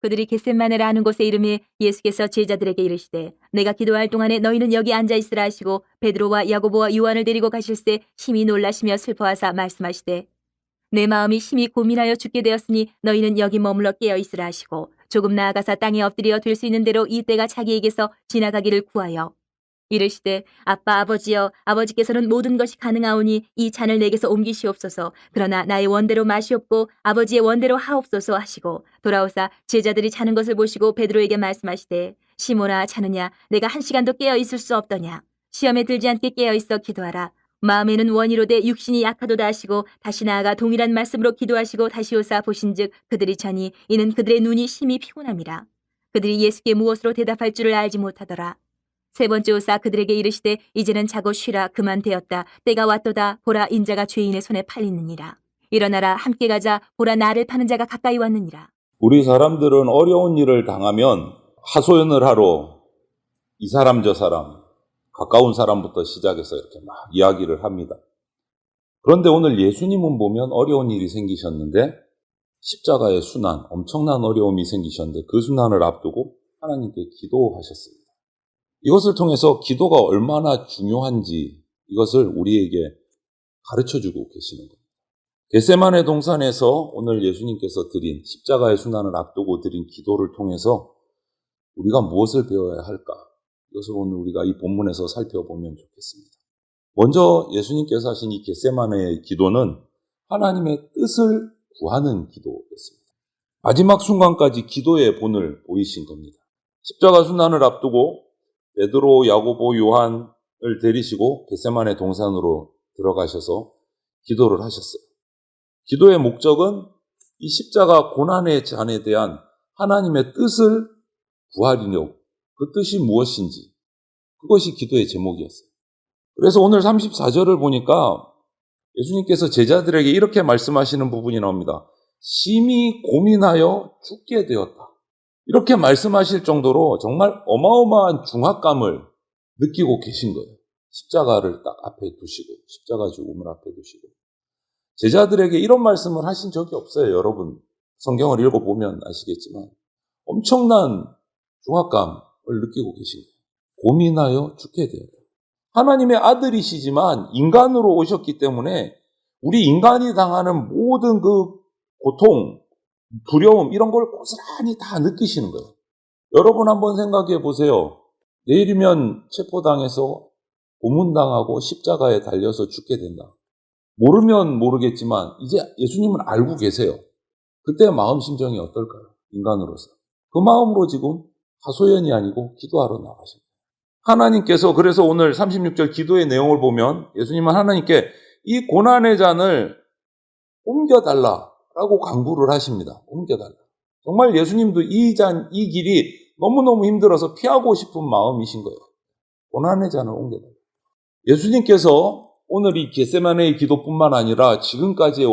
그들이 겟셋마네라 하는 곳에 이르매 예수께서 제자들에게 이르시되 내가 기도할 동안에 너희는 여기 앉아 있으라 하시고 베드로와 야고보와 요한을 데리고 가실새 심히 놀라시며 슬퍼하사 말씀하시되 내 마음이 심히 고민하여 죽게 되었으니 너희는 여기 머물러 깨어 있으라 하시고 조금 나아가사 땅에 엎드려 될 수 있는 대로 이 때가 자기에게서 지나가기를 구하여 이르시되 아빠 아버지여 아버지께서는 모든 것이 가능하오니 이 잔을 내게서 옮기시옵소서. 그러나 나의 원대로 마시옵고 아버지의 원대로 하옵소서 하시고 돌아오사 제자들이 자는 것을 보시고 베드로에게 말씀하시되 시몬아 자느냐 내가 1시간도 깨어 있을 수 없더냐. 시험에 들지 않게 깨어 있어 기도하라. 마음에는 원이로되 육신이 약하도다 하시고 다시 나아가 동일한 말씀으로 기도하시고 다시 오사 보신즉 그들이 자니 이는 그들의 눈이 심히 피곤함이라. 그들이 예수께 무엇으로 대답할 줄을 알지 못하더라. 세 번째 오사 그들에게 이르시되 이제는 자고 쉬라 그만 되었다. 때가 왔도다. 보라 인자가 죄인의 손에 팔리느니라. 일어나라 함께 가자. 보라 나를 파는 자가 가까이 왔느니라. 우리 사람들은 어려운 일을 당하면 하소연을 하러 이 사람 저 사람 가까운 사람부터 시작해서 이렇게 막 이야기를 합니다. 그런데 오늘 예수님은 보면 어려운 일이 생기셨는데 십자가의 순환, 엄청난 어려움이 생기셨는데 그 순환을 앞두고 하나님께 기도하셨습니다. 이것을 통해서 기도가 얼마나 중요한지 이것을 우리에게 가르쳐주고 계시는 겁니다. 겟세마네 동산에서 오늘 예수님께서 드린 십자가의 순환을 앞두고 드린 기도를 통해서 우리가 무엇을 배워야 할까? 이것을 오늘 우리가 이 본문에서 살펴보면 좋겠습니다. 먼저 예수님께서 하신 이 겟세마네의 기도는 하나님의 뜻을 구하는 기도였습니다. 마지막 순간까지 기도의 본을 보이신 겁니다. 십자가 순환을 앞두고 베드로, 야고보, 요한을 데리시고 겟세마네 동산으로 들어가셔서 기도를 하셨어요. 기도의 목적은 이 십자가 고난의 잔에 대한 하나님의 뜻을 구하리려고 그 뜻이 무엇인지 그것이 기도의 제목이었어요. 그래서 오늘 34절을 보니까 예수님께서 제자들에게 이렇게 말씀하시는 부분이 나옵니다. 심히 고민하여 죽게 되었다. 이렇게 말씀하실 정도로 정말 어마어마한 중압감을 느끼고 계신 거예요. 십자가를 딱 앞에 두시고 십자가 죽음을 앞에 두시고 제자들에게 이런 말씀을 하신 적이 없어요. 여러분 성경을 읽어보면 아시겠지만 엄청난 중압감을 느끼고 계신 거예요. 고민하여 죽게 되었다. 하나님의 아들이시지만 인간으로 오셨기 때문에 우리 인간이 당하는 모든 그 고통, 두려움 이런 걸 고스란히 다 느끼시는 거예요. 여러분 한번 생각해 보세요. 내일이면 체포당해서 고문당하고 십자가에 달려서 죽게 된다. 모르면 모르겠지만 이제 예수님은 알고 계세요. 그때 마음 심정이 어떨까요? 인간으로서. 그 마음으로 지금 하소연이 아니고 기도하러 나가십니다. 하나님께서 그래서 오늘 36절 기도의 내용을 보면 예수님은 하나님께 이 고난의 잔을 옮겨달라라고 간구를 하십니다. 옮겨달라. 정말 예수님도 이 길이 너무너무 힘들어서 피하고 싶은 마음이신 거예요. 고난의 잔을 옮겨달라. 예수님께서 오늘 이 겟세마네의 기도뿐만 아니라 지금까지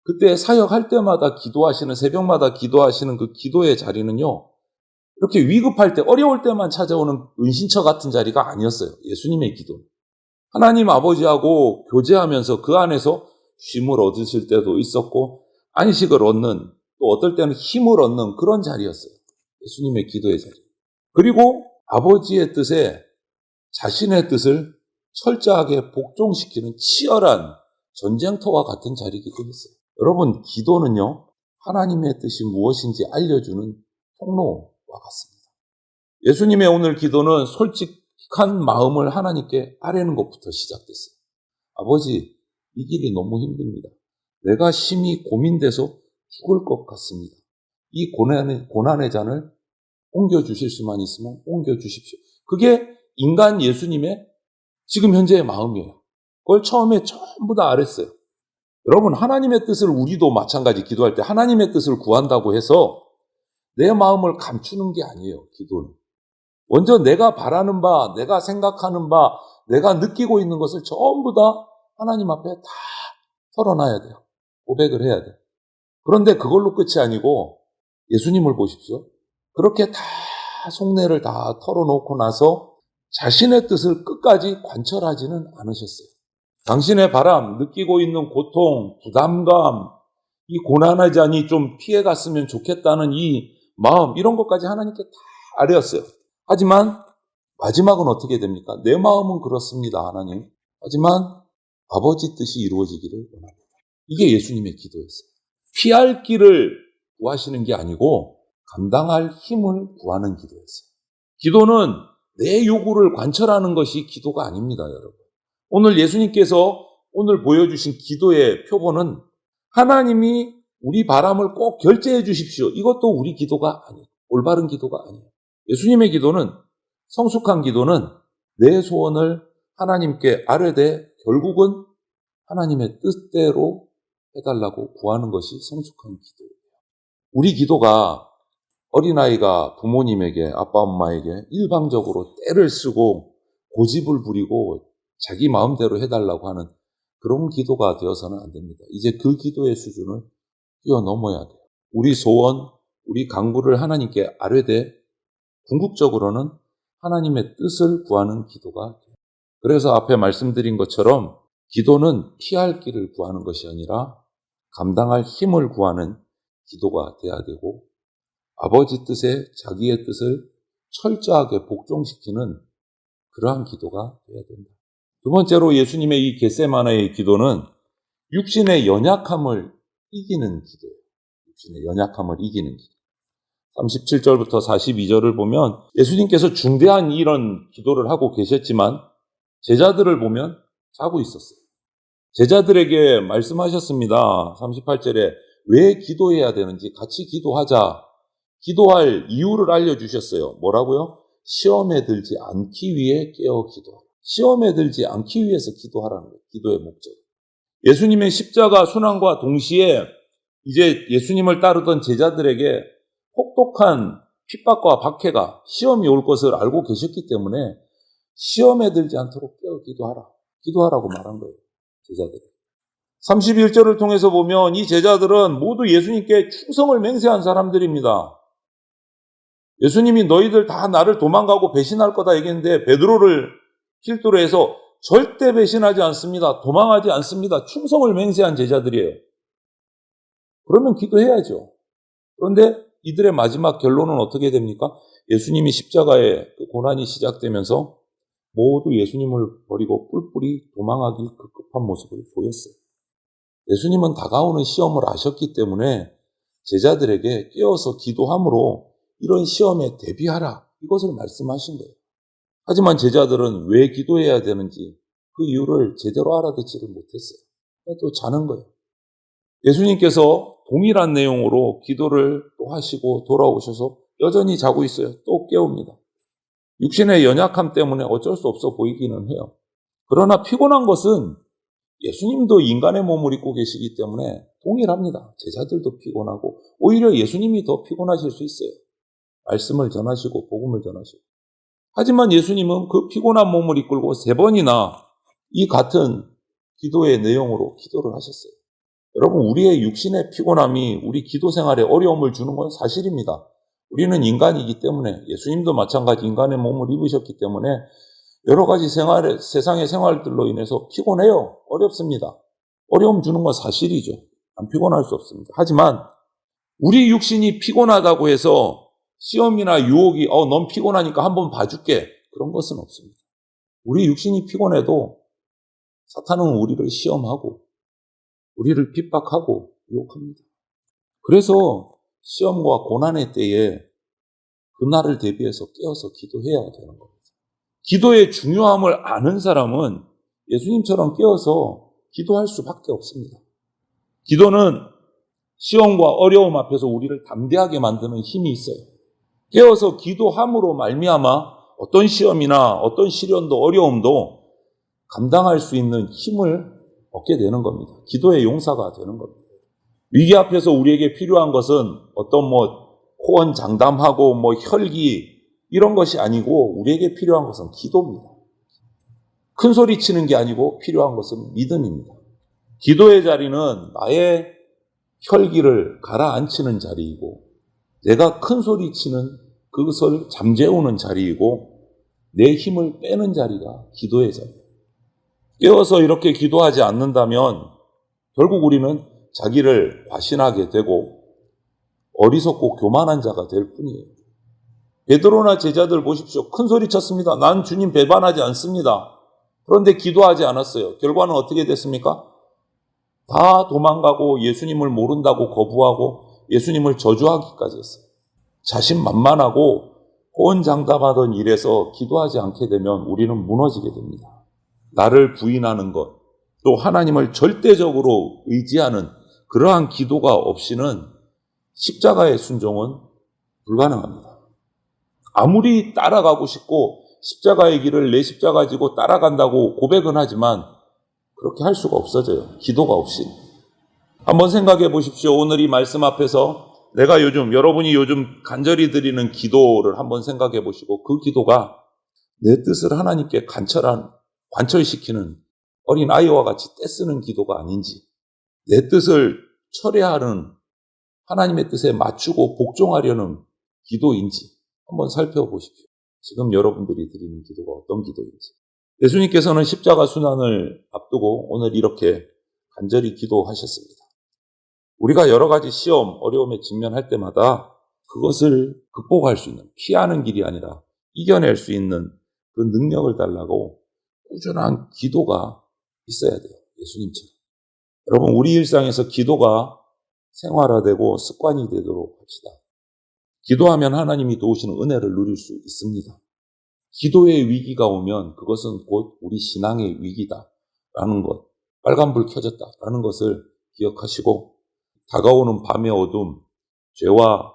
그때 사역할 때마다 기도하시는 새벽마다 기도하시는 그 기도의 자리는요. 이렇게 위급할 때 어려울 때만 찾아오는 은신처 같은 자리가 아니었어요. 예수님의 기도. 하나님 아버지하고 교제하면서 그 안에서 쉼을 얻으실 때도 있었고 안식을 얻는 또 어떨 때는 힘을 얻는 그런 자리였어요. 예수님의 기도의 자리. 그리고 아버지의 뜻에 자신의 뜻을 철저하게 복종시키는 치열한 전쟁터와 같은 자리이기도 했어요. 여러분 기도는요. 하나님의 뜻이 무엇인지 알려주는 통로와 같습니다. 예수님의 오늘 기도는 솔직한 마음을 하나님께 아뢰는 것부터 시작됐어요. 아버지 이 길이 너무 힘듭니다. 내가 심히 고민돼서 죽을 것 같습니다. 이 고난의 잔을 옮겨주실 수만 있으면 옮겨주십시오. 그게 인간 예수님의 지금 현재의 마음이에요. 그걸 처음에 전부 다 아랬어요. 여러분 하나님의 뜻을 우리도 마찬가지 기도할 때 하나님의 뜻을 구한다고 해서 내 마음을 감추는 게 아니에요. 기도는. 먼저 내가 바라는 바, 내가 생각하는 바, 내가 느끼고 있는 것을 전부 다 하나님 앞에 다 털어놔야 돼요. 고백을 해야 돼요. 그런데 그걸로 끝이 아니고 예수님을 보십시오. 그렇게 다 속내를 다 털어놓고 나서 자신의 뜻을 끝까지 관철하지는 않으셨어요. 당신의 바람, 느끼고 있는 고통, 부담감, 이 고난의 잔이 좀 피해갔으면 좋겠다는 이 마음 이런 것까지 하나님께 다 아뢰었어요. 하지만 마지막은 어떻게 됩니까? 내 마음은 그렇습니다, 하나님. 하지만 아버지 뜻이 이루어지기를 원합니다. 이게 예수님의 기도였어요. 피할 길을 구하시는 게 아니고 감당할 힘을 구하는 기도였어요. 기도는 내 요구를 관철하는 것이 기도가 아닙니다, 여러분. 오늘 예수님께서 오늘 보여주신 기도의 표본은 하나님이 우리 바람을 꼭 결제해 주십시오. 이것도 우리 기도가 아니에요. 올바른 기도가 아니에요. 예수님의 기도는, 성숙한 기도는 내 소원을 하나님께 아뢰되 결국은 하나님의 뜻대로 해달라고 구하는 것이 성숙한 기도예요. 우리 기도가 어린아이가 부모님에게, 아빠, 엄마에게 일방적으로 때를 쓰고 고집을 부리고 자기 마음대로 해달라고 하는 그런 기도가 되어서는 안 됩니다. 이제 그 기도의 수준을 뛰어넘어야 돼요. 우리 소원, 우리 간구를 하나님께 아뢰되 궁극적으로는 하나님의 뜻을 구하는 기도가 돼요. 그래서 앞에 말씀드린 것처럼 기도는 피할 길을 구하는 것이 아니라 감당할 힘을 구하는 기도가 돼야 되고 아버지 뜻에 자기의 뜻을 철저하게 복종시키는 그러한 기도가 돼야 된다. 두 번째로 예수님의 이 겟세마네의 기도는 육신의 연약함을 이기는 기도예요. 육신의 연약함을 이기는 기도. 37절부터 42절을 보면 예수님께서 중대한 이런 기도를 하고 계셨지만 제자들을 보면 자고 있었어요. 제자들에게 말씀하셨습니다. 38절에 왜 기도해야 되는지 같이 기도하자. 기도할 이유를 알려주셨어요. 뭐라고요? 시험에 들지 않기 위해 깨어 기도하라. 시험에 들지 않기 위해서 기도하라는 거예요. 기도의 목적. 예수님의 십자가 순환과 동시에 이제 예수님을 따르던 제자들에게 혹독한 핍박과 박해가 시험이 올 것을 알고 계셨기 때문에 시험에 들지 않도록 깨어 기도하라. 기도하라고 말한 거예요. 제자들. 31절을 통해서 보면 이 제자들은 모두 예수님께 충성을 맹세한 사람들입니다. 예수님이 너희들 다 나를 도망가고 배신할 거다 얘기했는데 베드로를 필두로 해서 절대 배신하지 않습니다. 도망하지 않습니다. 충성을 맹세한 제자들이에요. 그러면 기도해야죠. 그런데 이들의 마지막 결론은 어떻게 됩니까? 예수님이 십자가에 그 고난이 시작되면서 모두 예수님을 버리고 뿔뿔이 도망하기 급급한 모습을 보였어요. 예수님은 다가오는 시험을 아셨기 때문에 제자들에게 깨어서 기도함으로 이런 시험에 대비하라. 이것을 말씀하신 거예요. 하지만 제자들은 왜 기도해야 되는지 그 이유를 제대로 알아듣지를 못했어요. 또 자는 거예요. 예수님께서 동일한 내용으로 기도를 또 하시고 돌아오셔서 여전히 자고 있어요. 또 깨웁니다. 육신의 연약함 때문에 어쩔 수 없어 보이기는 해요. 그러나 피곤한 것은 예수님도 인간의 몸을 입고 계시기 때문에 동일합니다. 제자들도 피곤하고 오히려 예수님이 더 피곤하실 수 있어요. 말씀을 전하시고 복음을 전하시고. 하지만 예수님은 그 피곤한 몸을 이끌고 3번이나 이 같은 기도의 내용으로 기도를 하셨어요. 여러분, 우리의 육신의 피곤함이 우리 기도 생활에 어려움을 주는 건 사실입니다. 우리는 인간이기 때문에 예수님도 마찬가지 인간의 몸을 입으셨기 때문에 여러 가지 세상의 생활들로 인해서 피곤해요. 어렵습니다. 어려움 주는 건 사실이죠. 안 피곤할 수 없습니다. 하지만 우리 육신이 피곤하다고 해서 시험이나 유혹이 넌 피곤하니까 한번 봐줄게. 그런 것은 없습니다. 우리 육신이 피곤해도 사탄은 우리를 시험하고 우리를 핍박하고 유혹합니다. 그래서 시험과 고난의 때에 그날을 대비해서 깨어서 기도해야 되는 겁니다. 기도의 중요함을 아는 사람은 예수님처럼 깨어서 기도할 수밖에 없습니다. 기도는 시험과 어려움 앞에서 우리를 담대하게 만드는 힘이 있어요. 깨어서 기도함으로 말미암아 어떤 시험이나 어떤 시련도 어려움도 감당할 수 있는 힘을 얻게 되는 겁니다. 기도의 용사가 되는 겁니다. 위기 앞에서 우리에게 필요한 것은 어떤 호언장담하고 혈기 이런 것이 아니고 우리에게 필요한 것은 기도입니다. 큰 소리 치는 게 아니고 필요한 것은 믿음입니다. 기도의 자리는 나의 혈기를 가라앉히는 자리이고 내가 큰 소리 치는 그것을 잠재우는 자리이고 내 힘을 빼는 자리가 기도의 자리예요. 깨어서 이렇게 기도하지 않는다면 결국 우리는 자기를 과신하게 되고 어리석고 교만한 자가 될 뿐이에요. 베드로나 제자들 보십시오. 큰 소리 쳤습니다. 난 주님 배반하지 않습니다. 그런데 기도하지 않았어요. 결과는 어떻게 됐습니까? 다 도망가고 예수님을 모른다고 거부하고 예수님을 저주하기까지 했어요. 자신만만하고 호언장담하던 일에서 기도하지 않게 되면 우리는 무너지게 됩니다. 나를 부인하는 것, 또 하나님을 절대적으로 의지하는 그러한 기도가 없이는 십자가의 순종은 불가능합니다. 아무리 따라가고 싶고 십자가의 길을 내 십자가 지고 따라간다고 고백은 하지만 그렇게 할 수가 없어져요. 기도가 없이. 한번 생각해 보십시오. 오늘 이 말씀 앞에서 여러분이 요즘 간절히 드리는 기도를 한번 생각해 보시고 그 기도가 내 뜻을 하나님께 관철시키는 어린 아이와 같이 떼쓰는 기도가 아닌지, 내 뜻을 철회하는 하나님의 뜻에 맞추고 복종하려는 기도인지 한번 살펴보십시오. 지금 여러분들이 드리는 기도가 어떤 기도인지. 예수님께서는 십자가 순환을 앞두고 오늘 이렇게 간절히 기도하셨습니다. 우리가 여러 가지 시험, 어려움에 직면할 때마다 그것을 극복할 수 있는, 피하는 길이 아니라 이겨낼 수 있는 그 능력을 달라고 꾸준한 기도가 있어야 돼요. 예수님처럼. 여러분, 우리 일상에서 기도가 생활화되고 습관이 되도록 합시다. 기도하면 하나님이 도우시는 은혜를 누릴 수 있습니다. 기도의 위기가 오면 그것은 곧 우리 신앙의 위기다라는 것, 빨간불 켜졌다라는 것을 기억하시고 다가오는 밤의 어둠, 죄와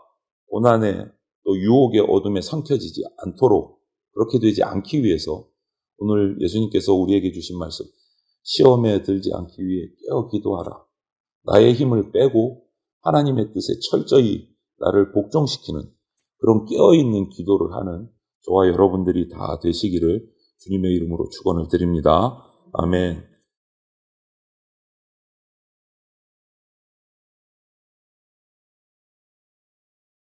고난의 또 유혹의 어둠에 삼켜지지 않도록 그렇게 되지 않기 위해서 오늘 예수님께서 우리에게 주신 말씀, 시험에 들지 않기 위해 깨어 기도하라. 나의 힘을 빼고 하나님의 뜻에 철저히 나를 복종시키는 그런 깨어있는 기도를 하는 저와 여러분들이 다 되시기를 주님의 이름으로 축원을 드립니다. 아멘.